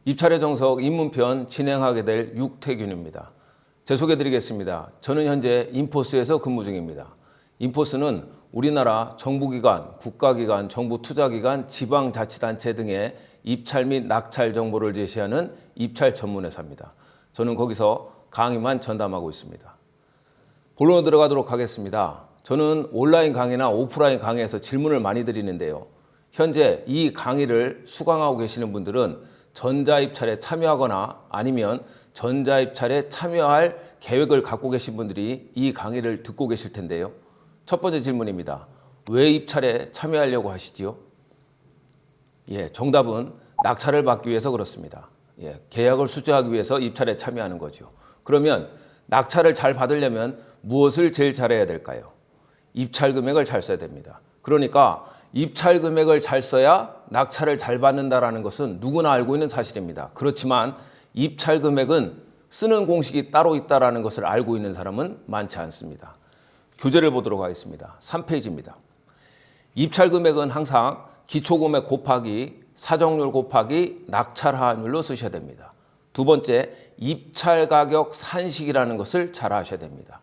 입찰의 정석 입문편 진행하게 될 육태균입니다. 제 소개드리겠습니다. 저는 현재 인포스에서 근무 중입니다. 인포스는 우리나라 정부기관, 국가기관, 정부투자기관, 지방자치단체 등의 입찰 및 낙찰 정보를 제시하는 입찰 전문회사입니다. 저는 거기서 강의만 전담하고 있습니다. 본론으로 들어가도록 하겠습니다. 저는 온라인 강의나 오프라인 강의에서 질문을 많이 드리는데요. 현재 이 강의를 수강하고 계시는 분들은 전자입찰에 참여하거나 아니면 전자입찰에 참여할 계획을 갖고 계신 분들이 이 강의를 듣고 계실 텐데요. 첫 번째 질문입니다. 왜 입찰에 참여하려고 하시지요? 정답은 낙찰을 받기 위해서 그렇습니다. 계약을 수주하기 위해서 입찰에 참여하는 거죠. 그러면 낙찰을 잘 받으려면 무엇을 제일 잘해야 될까요? 입찰 금액을 잘 써야 됩니다. 그러니까 입찰 금액을 잘 써야 낙찰을 잘 받는다는 것은 누구나 알고 있는 사실입니다. 그렇지만 입찰 금액은 쓰는 공식이 따로 있다는 것을 알고 있는 사람은 많지 않습니다. 교재를 보도록 하겠습니다. 3페이지입니다. 입찰 금액은 항상 기초금액 곱하기 사정률 곱하기 낙찰 하한율로 쓰셔야 됩니다. 두 번째, 입찰 가격 산식이라는 것을 잘 아셔야 됩니다.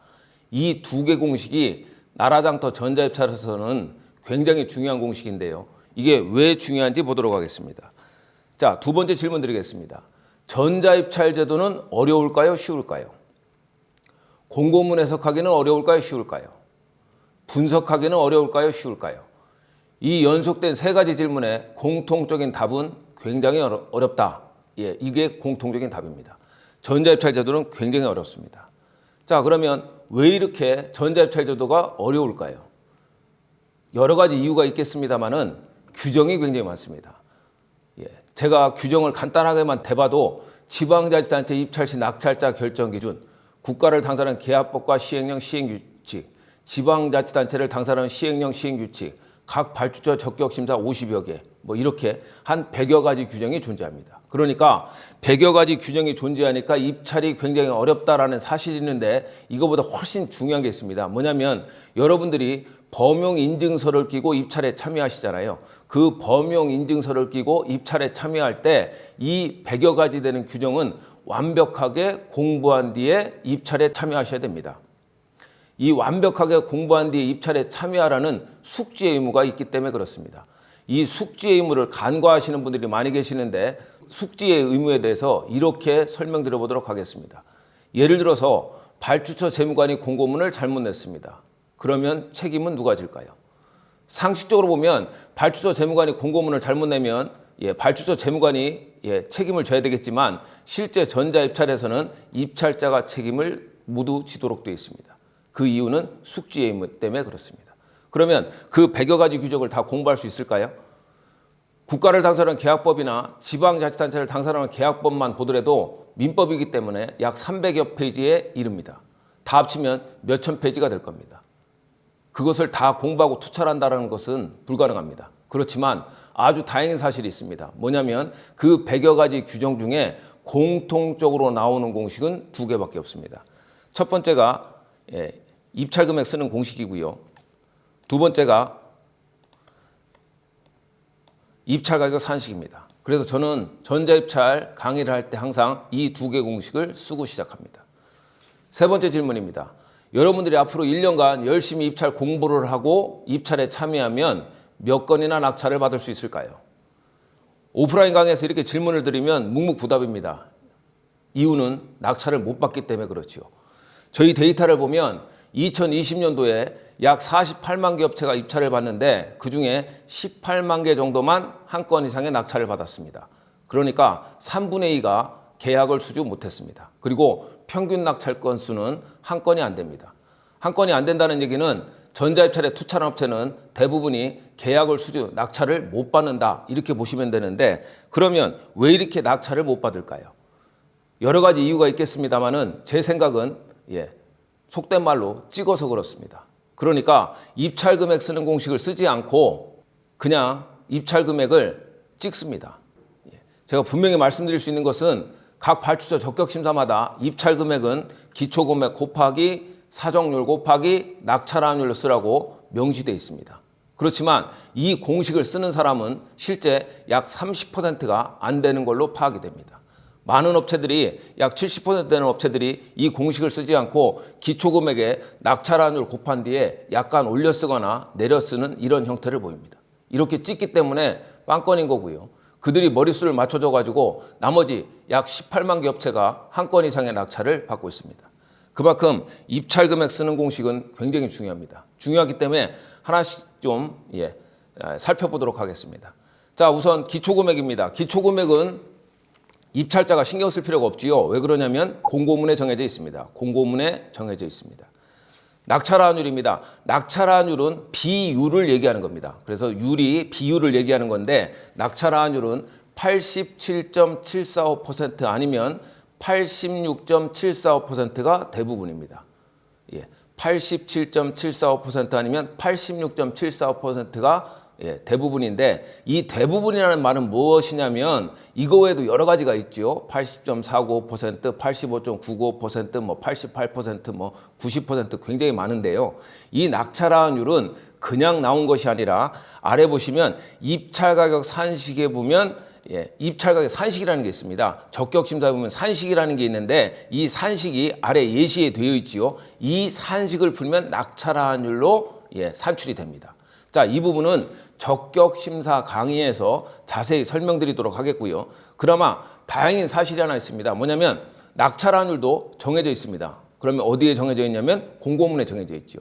이 두 개 공식이 나라장터 전자입찰에서는 굉장히 중요한 공식인데요. 이게 왜 중요한지 보도록 하겠습니다. 자, 두 번째 질문 드리겠습니다. 전자입찰 제도는 어려울까요? 쉬울까요? 공고문 해석하기는 어려울까요? 쉬울까요? 분석하기는 어려울까요? 쉬울까요? 이 연속된 세 가지 질문에 공통적인 답은 굉장히 어렵다. 이게 공통적인 답입니다. 전자입찰 제도는 굉장히 어렵습니다. 자, 그러면 왜 이렇게 전자입찰 제도가 어려울까요? 여러 가지 이유가 있겠습니다만은 규정이 굉장히 많습니다. 제가 규정을 간단하게만 대봐도 지방자치단체 입찰 시 낙찰자 결정 기준, 국가를 당사하는 계약법과 시행령 시행규칙, 지방자치단체를 당사하는 시행령 시행규칙, 각 발주처 적격심사 50여 개, 이렇게 한 100여 가지 규정이 존재합니다. 그러니까 100여 가지 규정이 존재하니까 입찰이 굉장히 어렵다라는 사실이 있는데 이거보다 훨씬 중요한 게 있습니다. 뭐냐면 여러분들이 범용인증서를 끼고 입찰에 참여하시잖아요. 그 범용인증서를 끼고 입찰에 참여할 때 이 100여 가지 되는 규정은 완벽하게 공부한 뒤에 입찰에 참여하셔야 됩니다. 이 완벽하게 공부한 뒤에 입찰에 참여하라는 숙지의 의무가 있기 때문에 그렇습니다. 이 숙지의 의무를 간과하시는 분들이 많이 계시는데 숙지의 의무에 대해서 이렇게 설명드려 보도록 하겠습니다. 예를 들어서 발주처 재무관이 공고문을 잘못 냈습니다. 그러면 책임은 누가 질까요? 상식적으로 보면 발주처 재무관이 공고문을 잘못 내면 발주처 재무관이 책임을 져야 되겠지만 실제 전자입찰에서는 입찰자가 책임을 모두 지도록 되어 있습니다. 그 이유는 숙지의 의무 때문에 그렇습니다. 그러면 그 100여 가지 규정을 다 공부할 수 있을까요? 국가를 당사하는 계약법이나 지방자치단체를 당사하는 계약법만 보더라도 민법이기 때문에 약 300여 페이지에 이릅니다. 다 합치면 몇천 페이지가 될 겁니다. 그것을 다 공부하고 투철한다는 것은 불가능합니다. 그렇지만 아주 다행인 사실이 있습니다. 뭐냐면 그 100여 가지 규정 중에 공통적으로 나오는 공식은 두 개밖에 없습니다. 첫 번째가 입찰 금액 쓰는 공식이고요. 두 번째가 입찰 가격 산식입니다. 그래서 저는 전자입찰 강의를 할 때 항상 이 두 개 공식을 쓰고 시작합니다. 세 번째 질문입니다. 여러분들이 앞으로 1년간 열심히 입찰 공부를 하고 입찰에 참여하면 몇 건이나 낙찰을 받을 수 있을까요? 오프라인 강의에서 이렇게 질문을 드리면 묵묵부답입니다. 이유는 낙찰을 못 받기 때문에 그렇죠. 저희 데이터를 보면 2020년도에 약 48만 개 업체가 입찰을 받는데 그중에 18만 개 정도만 한 건 이상의 낙찰을 받았습니다. 그러니까 3분의 2가 계약을 수주 못했습니다. 그리고 평균 낙찰 건수는 한 건이 안 됩니다. 한 건이 안 된다는 얘기는 전자입찰에 투자한 업체는 대부분이 계약을 수주, 낙찰을 못 받는다 이렇게 보시면 되는데 그러면 왜 이렇게 낙찰을 못 받을까요? 여러 가지 이유가 있겠습니다만은 제 생각은 속된 말로 찍어서 그렇습니다. 그러니까 입찰 금액 쓰는 공식을 쓰지 않고 그냥 입찰 금액을 찍습니다. 제가 분명히 말씀드릴 수 있는 것은 각 발주처 적격심사마다 입찰 금액은 기초금액 곱하기 사정률 곱하기 낙찰 하한율로 쓰라고 명시되어 있습니다. 그렇지만 이 공식을 쓰는 사람은 실제 약 30%가 안 되는 걸로 파악이 됩니다. 많은 업체들이 약 70% 되는 업체들이 이 공식을 쓰지 않고 기초금액에 낙찰환율 곱한 뒤에 약간 올려 쓰거나 내려 쓰는 이런 형태를 보입니다. 이렇게 찍기 때문에 빵건인 거고요. 그들이 머릿수를 맞춰줘 가지고 나머지 약 18만 개 업체가 한 건 이상의 낙찰을 받고 있습니다. 그만큼 입찰 금액 쓰는 공식은 굉장히 중요합니다. 중요하기 때문에 하나씩 좀 살펴보도록 하겠습니다. 자, 우선 기초금액입니다. 기초금액은 입찰자가 신경 쓸 필요가 없지요. 왜 그러냐면 공고문에 정해져 있습니다. 공고문에 정해져 있습니다. 낙찰환율입니다. 낙찰환율은 비율을 얘기하는 겁니다. 그래서 율이 비율을 얘기하는 건데 낙찰환율은 87.745% 아니면 86.745%가 대부분입니다. 87.745% 아니면 86.745%가 대부분인데 이 대부분이라는 말은 무엇이냐면 이거 외에도 여러 가지가 있죠. 80.45%, 85.95%, 뭐 88%, 뭐 90% 굉장히 많은데요. 이 낙찰환율은 그냥 나온 것이 아니라 아래 보시면 입찰가격 산식에 보면 입찰가격 산식이라는 게 있습니다. 적격심사에 보면 산식이라는 게 있는데 이 산식이 아래 예시에 되어 있지요. 이 산식을 풀면 낙찰환율로 산출이 됩니다. 자, 이 부분은 적격심사 강의에서 자세히 설명드리도록 하겠고요. 그나마 다행인 사실이 하나 있습니다. 뭐냐면 낙찰환율도 정해져 있습니다. 그러면 어디에 정해져 있냐면 공고문에 정해져 있죠.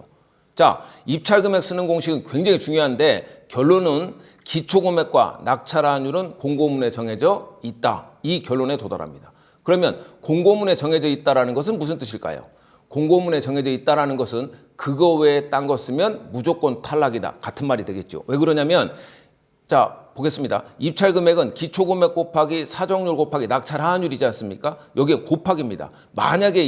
자, 입찰금액 쓰는 공식은 굉장히 중요한데 결론은 기초금액과 낙찰환율은 공고문에 정해져 있다. 이 결론에 도달합니다. 그러면 공고문에 정해져 있다는 것은 무슨 뜻일까요? 공고문에 정해져 있다는 것은 그거 외에 딴 거 쓰면 무조건 탈락이다. 같은 말이 되겠죠. 왜 그러냐면 자, 보겠습니다. 입찰금액은 기초금액 곱하기 사정률 곱하기 낙찰환율이지 않습니까? 여기에 곱하기입니다. 만약에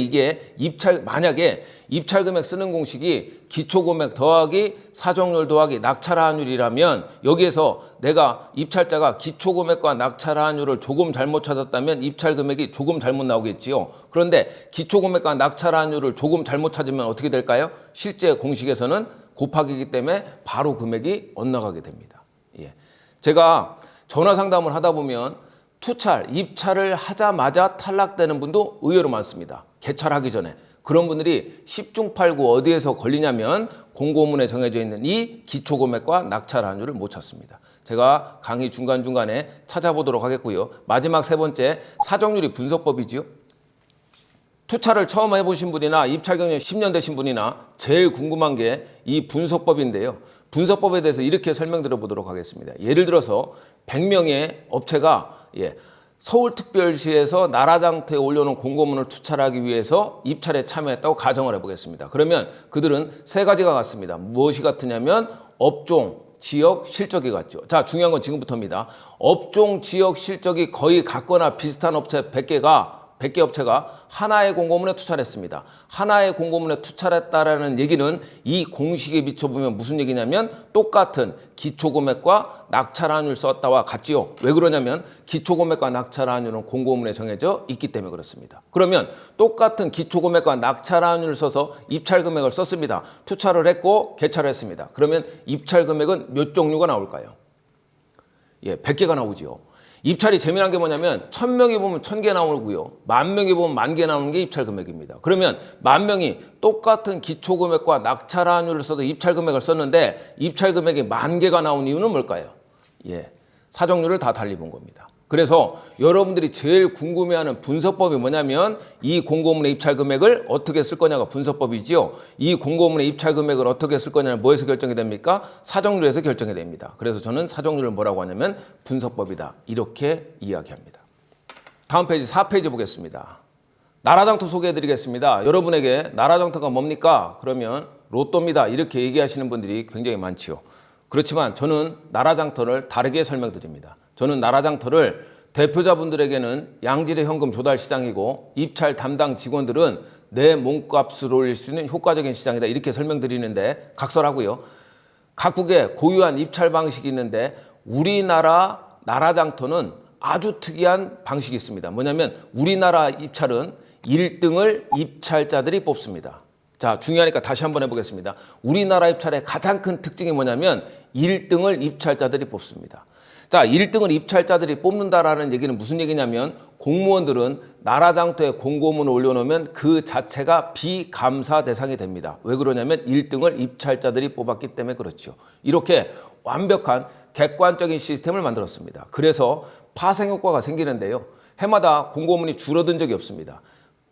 입찰금액 쓰는 공식이 기초금액 더하기 사정률 더하기 낙찰환율이라면 여기에서 내가 입찰자가 기초금액과 낙찰환율을 조금 잘못 찾았다면 입찰금액이 조금 잘못 나오겠지요. 그런데 기초금액과 낙찰환율을 조금 잘못 찾으면 어떻게 될까요? 실제 공식에서는 곱하기이기 때문에 바로 금액이 엇나가게 됩니다. 제가 전화 상담을 하다 보면 입찰을 하자마자 탈락되는 분도 의외로 많습니다. 개찰하기 전에. 그런 분들이 10중 8구 어디에서 걸리냐면 공고문에 정해져 있는 이 기초금액과 낙찰환율을 못 찾습니다. 제가 강의 중간중간에 찾아보도록 하겠고요. 마지막 세 번째, 사정률이 분석법이지요. 투차를 처음 해보신 분이나 입찰 경력 10년 되신 분이나 제일 궁금한 게 이 분석법인데요. 분석법에 대해서 이렇게 설명드려 보도록 하겠습니다. 예를 들어서 100명의 업체가 서울특별시에서 나라장터에 올려놓은 공고문을 투찰하기 위해서 입찰에 참여했다고 가정을 해보겠습니다. 그러면 그들은 세 가지가 같습니다. 무엇이 같으냐면 업종, 지역, 실적이 같죠. 자, 중요한 건 지금부터입니다. 업종, 지역, 실적이 거의 같거나 비슷한 업체 100개 업체가 하나의 공고문에 투찰했습니다. 하나의 공고문에 투찰했다라는 얘기는 이 공식에 비춰보면 무슨 얘기냐면 똑같은 기초금액과 낙찰환율 썼다와 같지요. 왜 그러냐면 기초금액과 낙찰환율은 공고문에 정해져 있기 때문에 그렇습니다. 그러면 똑같은 기초금액과 낙찰환율을 써서 입찰금액을 썼습니다. 투찰을 했고 개찰을 했습니다. 그러면 입찰금액은 몇 종류가 나올까요? 100개가 나오지요. 입찰이 재미난 게 뭐냐면 1000명이 보면 1000개 나오고요. 10,000명이 보면 10,000개 나오는 게 입찰 금액입니다. 그러면 10,000명이 똑같은 기초금액과 낙찰환율을 써서 입찰 금액을 썼는데 입찰 금액이 10,000개가 나온 이유는 뭘까요? 사정률을 다 달리 본 겁니다. 그래서 여러분들이 제일 궁금해하는 분석법이 뭐냐면 이 공고문의 입찰 금액을 어떻게 쓸 거냐가 분석법이지요. 이 공고문의 입찰 금액을 어떻게 쓸 거냐는 뭐에서 결정이 됩니까? 사정률에서 결정이 됩니다. 그래서 저는 사정률을 뭐라고 하냐면 분석법이다. 이렇게 이야기합니다. 다음 페이지 4페이지 보겠습니다. 나라장터 소개해드리겠습니다. 여러분에게 나라장터가 뭡니까? 그러면 로또입니다. 이렇게 얘기하시는 분들이 굉장히 많지요. 그렇지만 저는 나라장터를 다르게 설명드립니다. 저는 나라장터를 대표자분들에게는 양질의 현금 조달 시장이고 입찰 담당 직원들은 내 몸값을 올릴 수 있는 효과적인 시장이다. 이렇게 설명드리는데 각설하고요. 각국의 고유한 입찰 방식이 있는데 우리나라 나라장터는 아주 특이한 방식이 있습니다. 뭐냐면 우리나라 입찰은 1등을 입찰자들이 뽑습니다. 자, 중요하니까 다시 한번 해보겠습니다. 우리나라 입찰의 가장 큰 특징이 뭐냐면 1등을 입찰자들이 뽑습니다. 자, 1등을 입찰자들이 뽑는다라는 얘기는 무슨 얘기냐면 공무원들은 나라 장터에 공고문을 올려놓으면 그 자체가 비감사 대상이 됩니다. 왜 그러냐면 1등을 입찰자들이 뽑았기 때문에 그렇죠. 이렇게 완벽한 객관적인 시스템을 만들었습니다. 그래서 파생효과가 생기는데요. 해마다 공고문이 줄어든 적이 없습니다.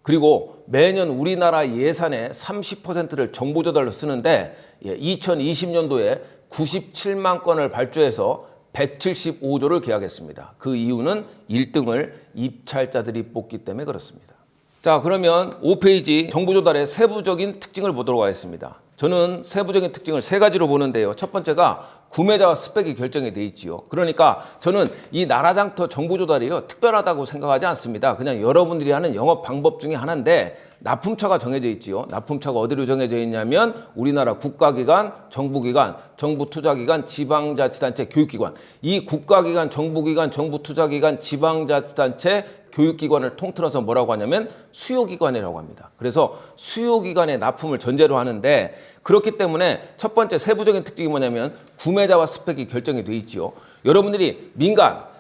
그리고 매년 우리나라 예산의 30%를 정부 조달로 쓰는데 2020년도에 97만 건을 발주해서 175조를 계약했습니다. 그 이유는 1등을 입찰자들이 뽑기 때문에 그렇습니다. 자, 그러면 5페이지 정부 조달의 세부적인 특징을 보도록 하겠습니다. 저는 세부적인 특징을 세 가지로 보는데요. 첫 번째가 구매자와 스펙이 결정이 돼 있지요. 그러니까 저는 이 나라장터 정부 조달이요 특별하다고 생각하지 않습니다. 그냥 여러분들이 하는 영업 방법 중에 하나인데 납품처가 정해져 있지요. 납품처가 어디로 정해져 있냐면 우리나라 국가기관, 정부기관, 정부투자기관, 지방자치단체, 교육기관. 이 국가기관, 정부기관, 정부투자기관, 지방자치단체, 교육기관을 통틀어서 뭐라고 하냐면 수요기관이라고 합니다. 그래서 수요기관의 납품을 전제로 하는데 그렇기 때문에 첫 번째 세부적인 특징이 뭐냐면 구매자와 스펙이 결정이 돼 있지요. 여러분들이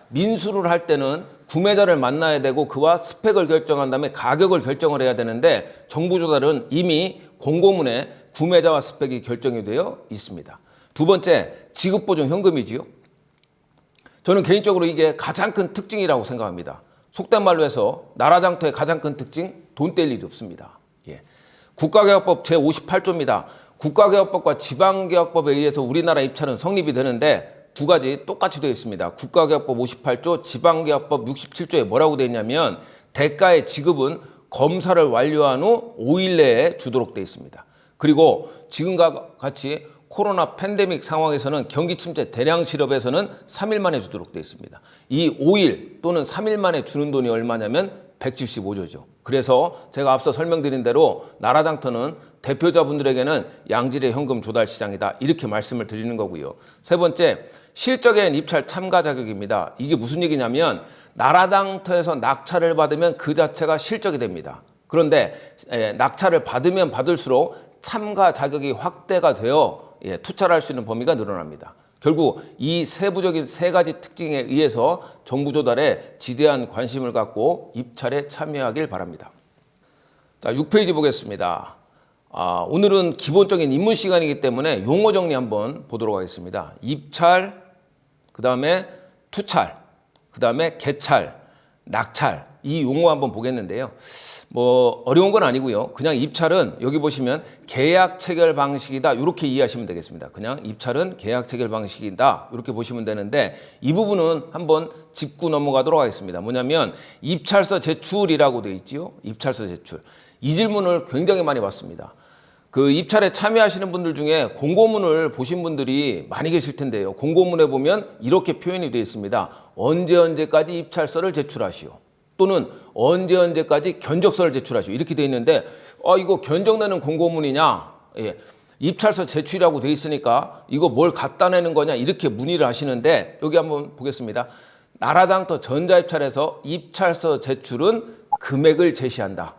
민수를 할 때는 구매자를 만나야 되고 그와 스펙을 결정한 다음에 가격을 결정을 해야 되는데 정부 조달은 이미 공고문에 구매자와 스펙이 결정이 되어 있습니다. 두 번째, 지급보증 현금이지요. 저는 개인적으로 이게 가장 큰 특징이라고 생각합니다. 속된 말로 해서 나라장터의 가장 큰 특징, 돈 뗄 일이 없습니다. 국가개혁법 제58조입니다. 국가개혁법과 지방개혁법에 의해서 우리나라 입찰은 성립이 되는데 두 가지 똑같이 되어 있습니다. 국가개혁법 58조, 지방개혁법 67조에 뭐라고 되어 있냐면 대가의 지급은 검사를 완료한 후 5일 내에 주도록 되어 있습니다. 그리고 지금과 같이 코로나 팬데믹 상황에서는 경기 침체 대량 실업에서는 3일 만에 주도록 되어 있습니다. 이 5일 또는 3일 만에 주는 돈이 얼마냐면 175조죠. 그래서 제가 앞서 설명드린 대로 나라장터는 대표자분들에게는 양질의 현금 조달 시장이다. 이렇게 말씀을 드리는 거고요. 세 번째, 실적인 입찰 참가 자격입니다. 이게 무슨 얘기냐면 나라장터에서 낙찰을 받으면 그 자체가 실적이 됩니다. 그런데 낙찰을 받으면 받을수록 참가 자격이 확대가 되어 투자를 할 수 있는 범위가 늘어납니다. 결국 이 세부적인 세 가지 특징에 의해서 정부 조달에 지대한 관심을 갖고 입찰에 참여하길 바랍니다. 자, 6페이지 보겠습니다. 오늘은 기본적인 입문 시간이기 때문에 용어 정리 한번 보도록 하겠습니다. 입찰, 그 다음에 투찰, 그 다음에 개찰, 낙찰, 이 용어 한번 보겠는데요. 뭐 어려운 건 아니고요. 그냥 입찰은 여기 보시면 계약 체결 방식이다. 이렇게 이해하시면 되겠습니다. 그냥 입찰은 계약 체결 방식이다. 이렇게 보시면 되는데 이 부분은 한번 짚고 넘어가도록 하겠습니다. 뭐냐면 입찰서 제출이라고 되어 있지요. 입찰서 제출. 이 질문을 굉장히 많이 받습니다. 그 입찰에 참여하시는 분들 중에 공고문을 보신 분들이 많이 계실 텐데요. 공고문에 보면 이렇게 표현이 되어 있습니다. 언제까지 입찰서를 제출하시오. 또는 언제까지 견적서를 제출하시오. 이렇게 되어 있는데 이거 견적내는 공고문이냐? 입찰서 제출이라고 되어 있으니까 이거 뭘 갖다 내는 거냐? 이렇게 문의를 하시는데 여기 한번 보겠습니다. 나라장터 전자입찰에서 입찰서 제출은 금액을 제시한다.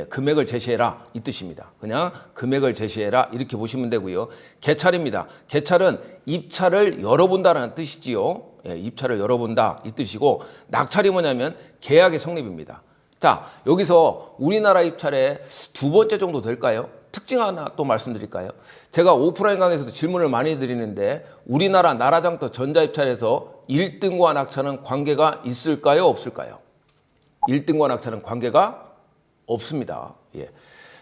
금액을 제시해라 이 뜻입니다. 그냥 금액을 제시해라 이렇게 보시면 되고요. 개찰입니다. 개찰은 입찰을 열어본다는 뜻이지요. 입찰을 열어본다 이 뜻이고 낙찰이 뭐냐면 계약의 성립입니다. 자, 여기서 우리나라 입찰의 두 번째 정도 될까요? 특징 하나 또 말씀드릴까요? 제가 오프라인 강의에서도 질문을 많이 드리는데 우리나라 나라장터 전자입찰에서 1등과 낙찰은 관계가 있을까요? 없을까요? 1등과 낙찰은 관계가 없습니다.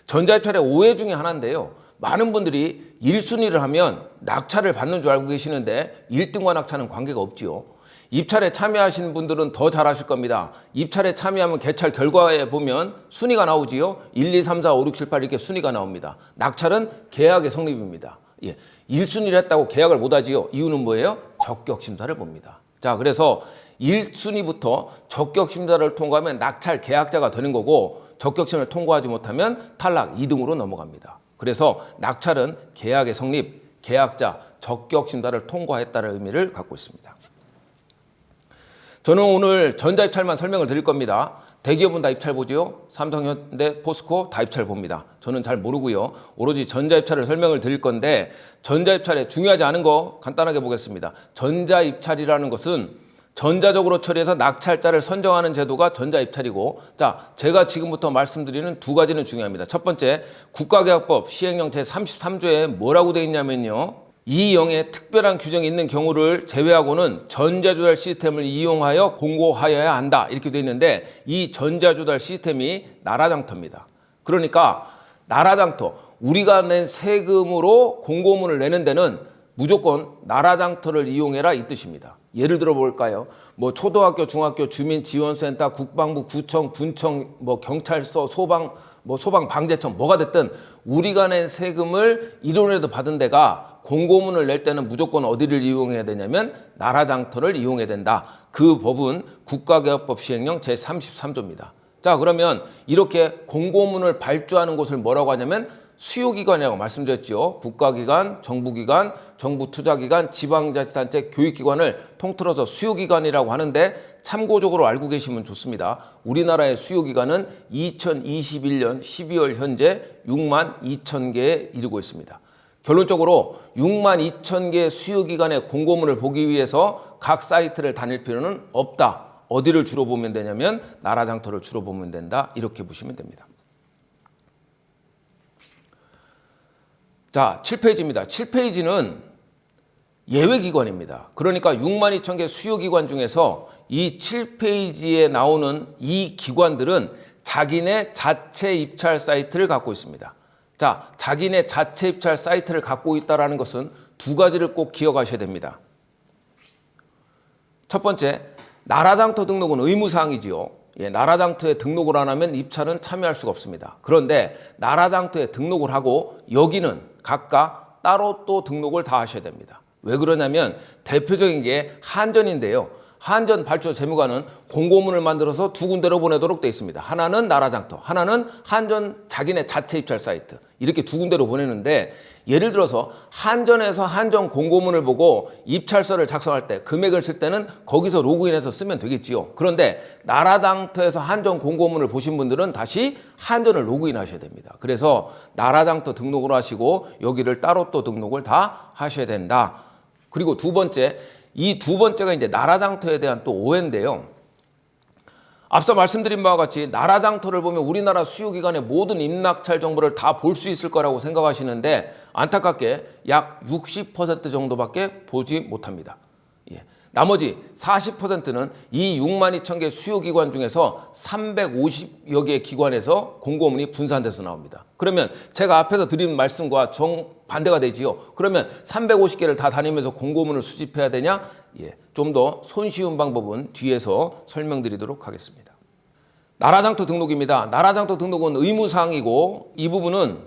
전자입찰의 오해 중에 하나인데요. 많은 분들이 1순위를 하면 낙찰을 받는 줄 알고 계시는데 1등과 낙찰은 관계가 없지요. 입찰에 참여하시는 분들은 더 잘 아실 겁니다. 입찰에 참여하면 개찰 결과에 보면 순위가 나오지요. 1, 2, 3, 4, 5, 6, 7, 8 이렇게 순위가 나옵니다. 낙찰은 계약의 성립입니다. 1순위를 했다고 계약을 못 하지요. 이유는 뭐예요? 적격심사를 봅니다. 자, 그래서 1순위부터 적격심사를 통과하면 낙찰 계약자가 되는 거고 적격심을 통과하지 못하면 탈락 2등으로 넘어갑니다. 그래서 낙찰은 계약의 성립, 계약자, 적격심사를 통과했다는 의미를 갖고 있습니다. 저는 오늘 전자입찰만 설명을 드릴 겁니다. 대기업은 다 입찰 보죠. 삼성, 현대, 포스코 다 입찰 봅니다. 저는 잘 모르고요. 오로지 전자입찰을 설명을 드릴 건데 전자입찰에 중요하지 않은 거 간단하게 보겠습니다. 전자입찰이라는 것은 전자적으로 처리해서 낙찰자를 선정하는 제도가 전자입찰이고, 자, 제가 지금부터 말씀드리는 두 가지는 중요합니다. 첫 번째, 국가계약법 시행령 제33조에 뭐라고 되어 있냐면요. 이 영에 특별한 규정이 있는 경우를 제외하고는 전자조달 시스템을 이용하여 공고하여야 한다. 이렇게 되어 있는데 이 전자조달 시스템이 나라장터입니다. 그러니까 나라장터, 우리가 낸 세금으로 공고문을 내는 데는 무조건 나라장터를 이용해라 이 뜻입니다. 예를 들어 볼까요? 뭐 초등학교, 중학교, 주민지원센터, 국방부, 구청, 군청, 뭐 경찰서, 소방방재청 뭐가 됐든 우리가 낸 세금을 이론에도 받은 데가 공고문을 낼 때는 무조건 어디를 이용해야 되냐면 나라장터를 이용해야 된다. 그 법은 국가개혁법 시행령 제33조입니다. 자, 그러면 이렇게 공고문을 발주하는 곳을 뭐라고 하냐면 수요기관이라고 말씀드렸죠. 국가기관, 정부기관, 정부투자기관, 지방자치단체, 교육기관을 통틀어서 수요기관이라고 하는데 참고적으로 알고 계시면 좋습니다. 우리나라의 수요기관은 2021년 12월 현재 6만 2천 개에 이르고 있습니다. 결론적으로 6만 2천 개의 수요기관의 공고문을 보기 위해서 각 사이트를 다닐 필요는 없다. 어디를 주로 보면 되냐면 나라장터를 주로 보면 된다. 이렇게 보시면 됩니다. 자, 7페이지입니다. 7페이지는 예외기관입니다. 그러니까 6만 2천 개 수요기관 중에서 이 7페이지에 나오는 이 기관들은 자기네 자체 입찰 사이트를 갖고 있습니다. 자, 자기네 자체 입찰 사이트를 갖고 있다는 것은 두 가지를 꼭 기억하셔야 됩니다. 첫 번째, 나라장터 등록은 의무사항이지요. 나라장터에 등록을 안 하면 입찰은 참여할 수가 없습니다. 그런데 나라장터에 등록을 하고 여기는 각각 따로 또 등록을 다 하셔야 됩니다. 왜 그러냐면 대표적인 게 한전인데요. 한전 발주 재무관은 공고문을 만들어서 두 군데로 보내도록 되어 있습니다. 하나는 나라장터, 하나는 한전 자기네 자체 입찰 사이트. 이렇게 두 군데로 보내는데 예를 들어서 한전에서 한전 공고문을 보고 입찰서를 작성할 때 금액을 쓸 때는 거기서 로그인해서 쓰면 되겠지요. 그런데 나라장터에서 한전 공고문을 보신 분들은 다시 한전을 로그인하셔야 됩니다. 그래서 나라장터 등록을 하시고 여기를 따로 또 등록을 다 하셔야 된다. 그리고 두 번째, 이 두 번째가 이제 나라장터에 대한 또 오해인데요. 앞서 말씀드린 바와 같이 나라장터를 보면 우리나라 수요기관의 모든 입낙찰 정보를 다 볼 수 있을 거라고 생각하시는데 안타깝게 약 60% 정도밖에 보지 못합니다. 나머지 40%는 이 6만 2천 개 수요기관 중에서 350여 개 기관에서 공고문이 분산돼서 나옵니다. 그러면 제가 앞에서 드린 말씀과 정반대가 되지요. 그러면 350개를 다 다니면서 공고문을 수집해야 되냐? 좀 더 손쉬운 방법은 뒤에서 설명드리도록 하겠습니다. 나라장터 등록입니다. 나라장터 등록은 의무사항이고 이 부분은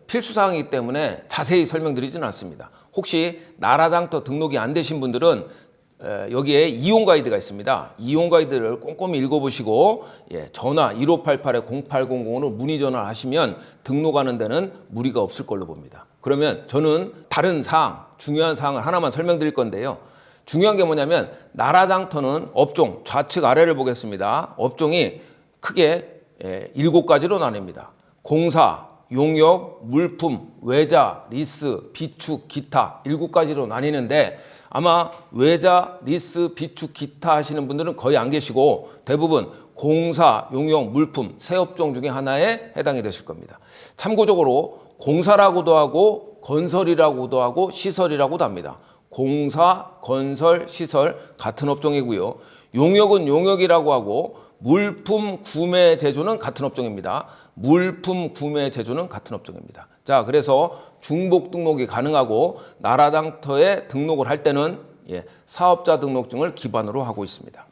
필수사항이기 때문에 자세히 설명드리지는 않습니다. 혹시 나라장터 등록이 안 되신 분들은 여기에 이용 가이드가 있습니다. 이용 가이드를 꼼꼼히 읽어보시고 전화 1588-0800으로 문의 전화하시면 등록하는 데는 무리가 없을 걸로 봅니다. 그러면 저는 다른 사항, 중요한 사항을 하나만 설명드릴 건데요. 중요한 게 뭐냐면 나라장터는 업종, 좌측 아래를 보겠습니다. 업종이 크게 7가지로 나뉩니다. 공사, 용역, 물품, 외자, 리스, 비축, 기타 7가지로 나뉘는데 아마 외자, 리스, 비축, 기타 하시는 분들은 거의 안 계시고 대부분 공사, 용역, 물품, 세 업종 중에 하나에 해당이 되실 겁니다. 참고적으로 공사라고도 하고 건설이라고도 하고 시설이라고도 합니다. 공사, 건설, 시설 같은 업종이고요. 용역은 용역이라고 하고 물품, 구매, 제조는 같은 업종입니다. 물품, 구매, 제조는 같은 업종입니다. 자, 그래서 중복 등록이 가능하고 나라장터에 등록을 할 때는 사업자 등록증을 기반으로 하고 있습니다.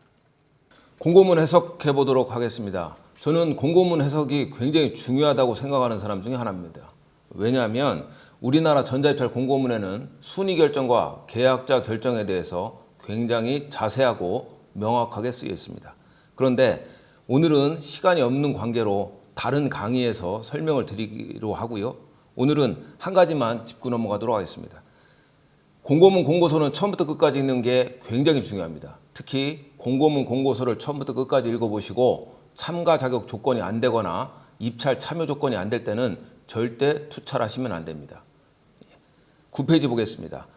공고문 해석해 보도록 하겠습니다. 저는 공고문 해석이 굉장히 중요하다고 생각하는 사람 중에 하나입니다. 왜냐하면 우리나라 전자입찰 공고문에는 순위 결정과 계약자 결정에 대해서 굉장히 자세하고 명확하게 쓰여 있습니다. 그런데 오늘은 시간이 없는 관계로 다른 강의에서 설명을 드리기로 하고요. 오늘은 한 가지만 짚고 넘어가도록 하겠습니다. 공고문 공고서는 처음부터 끝까지 읽는 게 굉장히 중요합니다. 특히 공고문 공고서를 처음부터 끝까지 읽어보시고 참가 자격 조건이 안 되거나 입찰 참여 조건이 안 될 때는 절대 투찰하시면 안 됩니다. 9페이지 보겠습니다.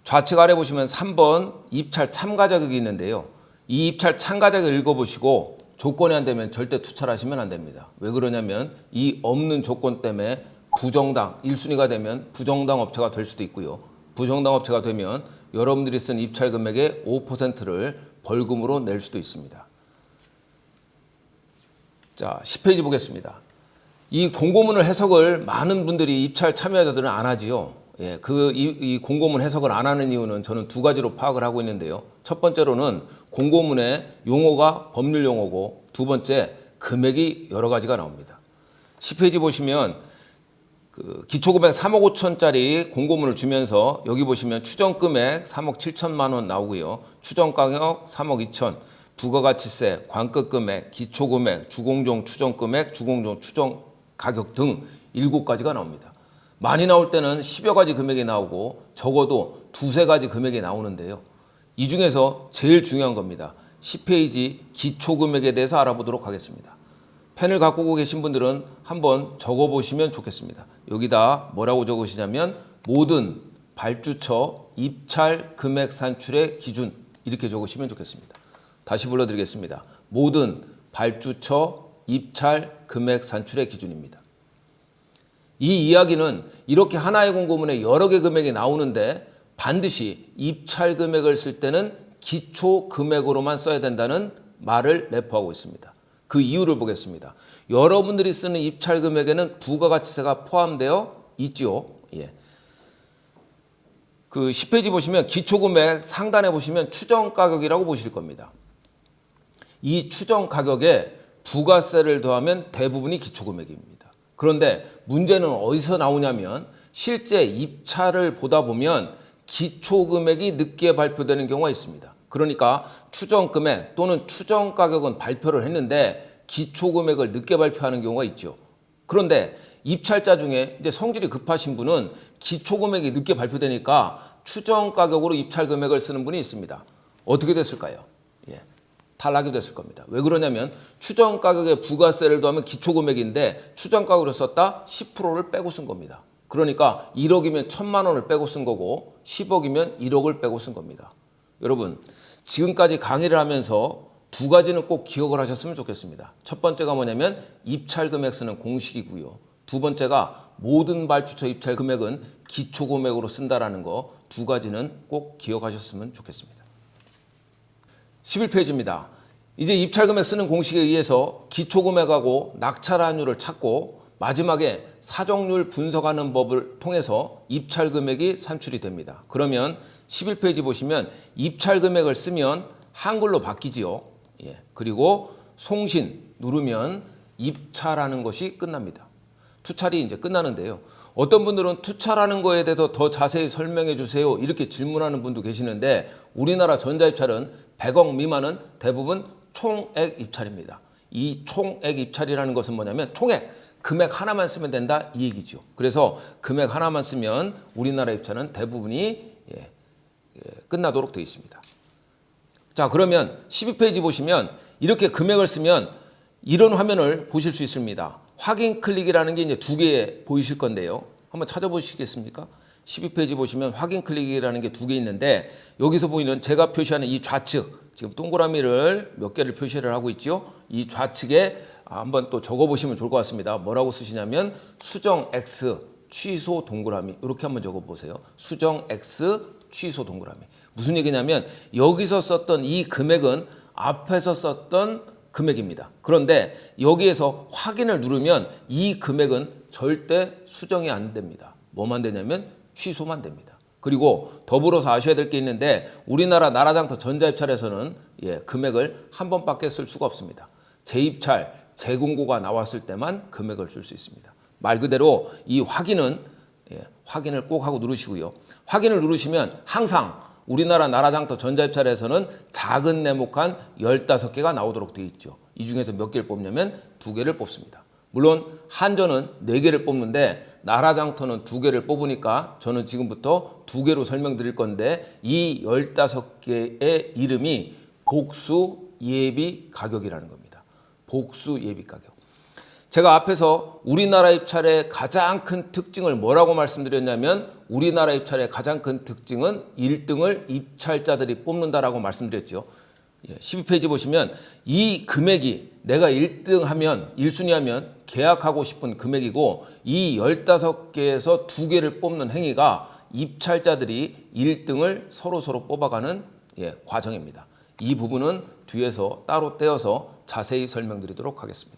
좌측 아래 보시면 3번 입찰 참가 자격이 있는데요. 이 입찰 참가 자격을 읽어보시고 조건이 안 되면 절대 투찰하시면 안 됩니다. 왜 그러냐면 이 없는 조건 때문에 부정당 1순위가 되면 부정당 업체가 될 수도 있고요. 부정당 업체가 되면 여러분들이 쓴 입찰 금액의 5%를 벌금으로 낼 수도 있습니다. 자, 10페이지 보겠습니다. 이 공고문을 해석을 많은 분들이 입찰 참여자들은 안 하지요. 예, 이 공고문 해석을 안 하는 이유는 저는 두 가지로 파악을 하고 있는데요. 첫 번째로는 공고문의 용어가 법률 용어고, 두 번째 금액이 여러 가지가 나옵니다. 10페이지 보시면 기초금액 3억 5천짜리 공고문을 주면서 여기 보시면 추정금액 3억 7천만 원 나오고요. 추정가격 3억 2천, 부가가치세, 관급금액, 기초금액, 주공종 추정금액, 주공종 추정가격 등 7가지가 나옵니다. 많이 나올 때는 10여 가지 금액이 나오고 적어도 두세 가지 금액이 나오는데요. 이 중에서 제일 중요한 겁니다. 10페이지 기초금액에 대해서 알아보도록 하겠습니다. 펜을 갖고 계신 분들은 한번 적어보시면 좋겠습니다. 여기다 뭐라고 적으시냐면 모든 발주처 입찰 금액 산출의 기준, 이렇게 적으시면 좋겠습니다. 다시 불러드리겠습니다. 모든 발주처 입찰 금액 산출의 기준입니다. 이 이야기는 이렇게 하나의 공고문에 여러 개 금액이 나오는데 반드시 입찰 금액을 쓸 때는 기초 금액으로만 써야 된다는 말을 내포하고 있습니다. 그 이유를 보겠습니다. 여러분들이 쓰는 입찰 금액에는 부가가치세가 포함되어 있죠. 예. 10페이지 보시면 기초금액 상단에 보시면 추정가격이라고 보실 겁니다. 이 추정가격에 부가세를 더하면 대부분이 기초금액입니다. 그런데 문제는 어디서 나오냐면 실제 입찰을 보다 보면 기초금액이 늦게 발표되는 경우가 있습니다. 그러니까 추정금액 또는 추정가격은 발표를 했는데 기초금액을 늦게 발표하는 경우가 있죠. 그런데 입찰자 중에 이제 성질이 급하신 분은 기초금액이 늦게 발표되니까 추정가격으로 입찰금액을 쓰는 분이 있습니다. 어떻게 됐을까요? 예. 탈락이 됐을 겁니다. 왜 그러냐면 추정가격에 부가세를 더하면 기초금액인데 추정가격으로 썼다 10%를 빼고 쓴 겁니다. 그러니까 1억이면 1,000만 원을 빼고 쓴 거고 10억이면 1억을 빼고 쓴 겁니다. 여러분, 지금까지 강의를 하면서 두 가지는 꼭 기억을 하셨으면 좋겠습니다. 첫 번째가 뭐냐면 입찰금액 쓰는 공식이고요. 두 번째가 모든 발주처 입찰금액은 기초금액으로 쓴다라는 거, 두 가지는 꼭 기억하셨으면 좋겠습니다. 11페이지입니다. 이제 입찰금액 쓰는 공식에 의해서 기초금액하고 낙찰환율을 찾고 마지막에 사정률 분석하는 법을 통해서 입찰금액이 산출이 됩니다. 그러면 11페이지 보시면 입찰금액을 쓰면 한글로 바뀌지요. 예. 그리고 송신 누르면 입찰하는 것이 끝납니다. 투찰이 이제 끝나는데요. 어떤 분들은 투찰하는 거에 대해서 더 자세히 설명해 주세요, 이렇게 질문하는 분도 계시는데 우리나라 전자입찰은 100억 미만은 대부분 총액 입찰입니다. 이 총액 입찰이라는 것은 뭐냐면 총액, 금액 하나만 쓰면 된다 이 얘기죠. 그래서 금액 하나만 쓰면 우리나라 입찰은 대부분이 끝나도록 되어 있습니다. 자, 그러면 12페이지 보시면 이렇게 금액을 쓰면 이런 화면을 보실 수 있습니다. 확인 클릭이라는 게 이제 두 개 보이실 건데요. 한번 찾아보시겠습니까? 12페이지 보시면 확인 클릭이라는 게 두 개 있는데 여기서 보이는 제가 표시하는 이 좌측, 지금 동그라미를 몇 개를 표시를 하고 있죠. 이 좌측에 한번 또 적어보시면 좋을 것 같습니다. 뭐라고 쓰시냐면 수정 X 취소 동그라미, 이렇게 한번 적어보세요. 수정 X 취소 동그라미. 무슨 얘기냐면 여기서 썼던 이 금액은 앞에서 썼던 금액입니다. 그런데 여기에서 확인을 누르면 이 금액은 절대 수정이 안 됩니다. 뭐만 되냐면 취소만 됩니다. 그리고 더불어서 아셔야 될 게 있는데 우리나라 나라장터 전자입찰에서는 금액을 한 번밖에 쓸 수가 없습니다. 재입찰, 재공고가 나왔을 때만 금액을 쓸 수 있습니다. 말 그대로 이 확인은 확인을 꼭 하고 누르시고요. 확인을 누르시면 항상 우리나라 나라장터 전자입찰에서는 작은 네모칸 15개가 나오도록 되어 있죠. 이 중에서 몇 개를 뽑냐면 2개를 뽑습니다. 물론 한전은 4개를 뽑는데 나라장터는 2개를 뽑으니까 저는 지금부터 2개로 설명드릴 건데 이 15개의 이름이 복수 예비 가격이라는 겁니다. 복수 예비 가격. 제가 앞에서 우리나라 입찰의 가장 큰 특징을 뭐라고 말씀드렸냐면 우리나라 입찰의 가장 큰 특징은 1등을 입찰자들이 뽑는다라고 말씀드렸죠. 12페이지 보시면 이 금액이 내가 1등 하면 1순위 하면 계약하고 싶은 금액이고 이 15개에서 2개를 뽑는 행위가 입찰자들이 1등을 서로 뽑아가는 과정입니다. 이 부분은 뒤에서 따로 떼어서 자세히 설명드리도록 하겠습니다.